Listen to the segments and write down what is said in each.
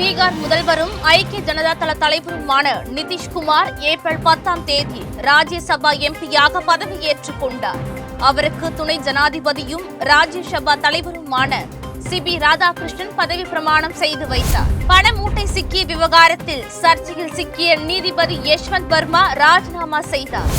பீகார் முதல்வரும் ஐக்கிய ஜனதா தள தலைவருமான நிதிஷ்குமார் ஏப்ரல் 10ஆம் தேதி ராஜ்யசபா எம்பியாக பதவியேற்றுக் கொண்டார். அவருக்கு துணை ஜனாதிபதியும் ராஜ்யசபா தலைவருமான சிபி ராதாகிருஷ்ணன் பதவி பிரமாணம் செய்து வைத்தார். பண மூட்டை சிக்கிய விவகாரத்தில் சர்ச்சையில் சிக்கிய நீதிபதி யஷ்வந்த் வர்மா ராஜினாமா செய்தார்.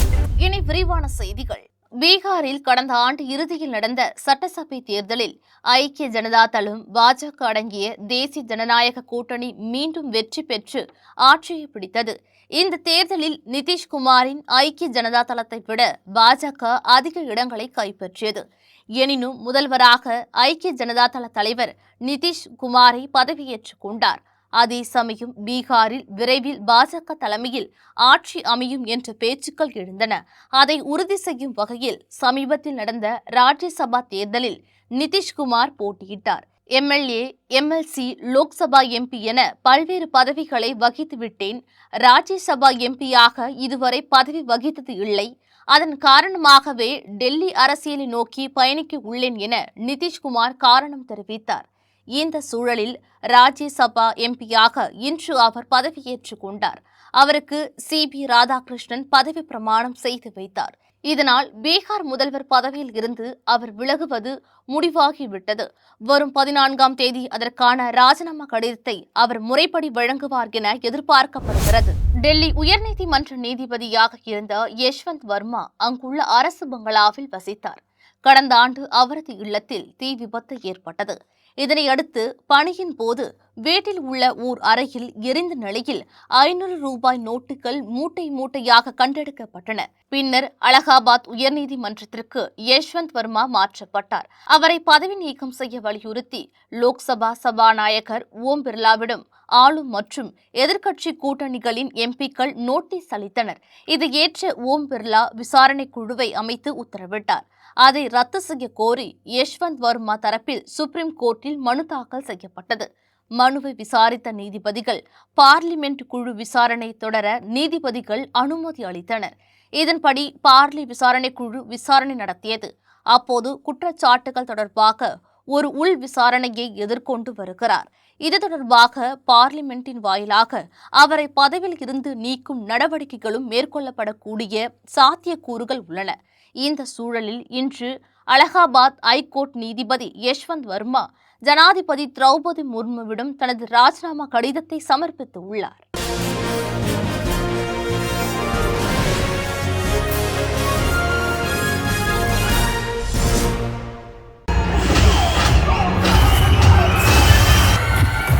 இனி விரிவான செய்திகள். பீகாரில் கடந்த ஆண்டு இறுதியில் நடந்த சட்டசபை தேர்தலில் ஐக்கிய ஜனதா தளம் பாஜக அடங்கிய தேசிய ஜனநாயக கூட்டணி மீண்டும் வெற்றி பெற்று ஆட்சியை பிடித்தது. இந்த தேர்தலில் நிதிஷ்குமாரின் ஐக்கிய ஜனதா தளத்தை விட பாஜக அதிக இடங்களை கைப்பற்றியது. எனினும் முதல்வராக ஐக்கிய ஜனதா தள தலைவர் நிதிஷ்குமாரை பதவியேற்றுக் கொண்டார். அதே சமயம் பீகாரில் விரைவில் பாஜக தலைமையில் ஆட்சி அமையும் என்ற பேச்சுக்கள் எழுந்தன. அதை உறுதி செய்யும் வகையில் சமீபத்தில் நடந்த ராஜ்யசபா தேர்தலில் நிதிஷ்குமார் போட்டியிட்டார். எம்எல்ஏ, எம்எல்சி, லோக்சபா எம்பி என பல்வேறு பதவிகளை வகித்துவிட்டேன். ராஜ்யசபா எம்பியாக இதுவரை பதவி வகித்தது இல்லை. அதன் காரணமாகவே டெல்லி அரசியலை நோக்கி பயணிக்க உள்ளேன் என நிதிஷ்குமார் காரணம் தெரிவித்தார். இந்த சூழலில் ராஜ்யசபா எம்பியாக இன்று அவர் பதவியேற்றுக் கொண்டார். அவருக்கு சிபி ராதாகிருஷ்ணன் பதவி பிரமாணம் செய்து வைத்தார். இதனால் பீகார் முதல்வர் பதவியில் இருந்து அவர் விலகுவது முடிவாகிவிட்டது. வரும் 14ஆம் தேதி அதற்கான ராஜினாமா கடிதத்தை அவர் முறைப்படி வழங்குவார் என எதிர்பார்க்கப்படுகிறது. டெல்லி உயர்நீதிமன்ற நீதிபதியாக இருந்த யஷ்வந்த் வர்மா அங்குள்ள அரசு பங்களாவில் வசித்தார். கடந்த ஆண்டு அவரது இல்லத்தில் தீ விபத்து ஏற்பட்டது. இதனையடுத்து பணியின் போது வீட்டில் உள்ள ஓர் அறையில் எரிந்த நிலையில் 500 ரூபாய் நோட்டுகள் மூட்டை மூட்டையாக கண்டெடுக்கப்பட்டன. பின்னர் அலகாபாத் உயர்நீதிமன்றத்திற்கு யஷ்வந்த் வர்மா மாற்றப்பட்டார். அவரை பதவி நீக்கம் செய்ய வலியுறுத்தி லோக்சபா சபாநாயகர் ஓம் பிர்லாவிடம் ஆளும் மற்றும் எதிர்க்கட்சி கூட்டணிகளின் எம்பிக்கள் நோட்டீஸ் அளித்தனர். இதை ஏற்ற ஓம் பிர்லா விசாரணை குழுவை அமைத்து உத்தரவிட்டார். அதை ரத்து செய்ய கோரி யஷ்வந்த் வர்மா தரப்பில் சுப்ரீம் கோர்ட்டில் மனு தாக்கல் செய்யப்பட்டது. மனுவை விசாரித்த நீதிபதிகள் பார்லிமெண்ட் குழு விசாரணை தொடர நீதிபதிகள் அனுமதி அளித்தனர். இதன்படி பார்லி விசாரணை குழு விசாரணை நடத்தியது. அப்போது குற்றச்சாட்டுகள் தொடர்பாக ஒரு உள் விசாரணையை எதிர்கொண்டு வருகிறார். இது தொடர்பாக பார்லிமெண்டின் வாயிலாக அவரை பதவியில் இருந்து நீக்கும் நடவடிக்கைகளும் மேற்கொள்ளப்படக்கூடிய சாத்தியக்கூறுகள் உள்ளன. இந்த சூழலில் இன்று அலகாபாத் ஐகோர்ட் நீதிபதி யஷ்வந்த் வர்மா ஜனாதிபதி திரௌபதி முர்முவிடம் தனது ராஜினாமா கடிதத்தை சமர்ப்பித்துள்ளார்.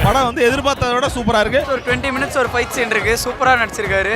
படம் எதிர்பார்த்ததை விட சூப்பரா இருக்கு. ஒரு 20 மினிட்ஸ் ஒரு ஃபைட் சீன் இருக்கு. சூப்பரா நடிச்சிருக்காரு.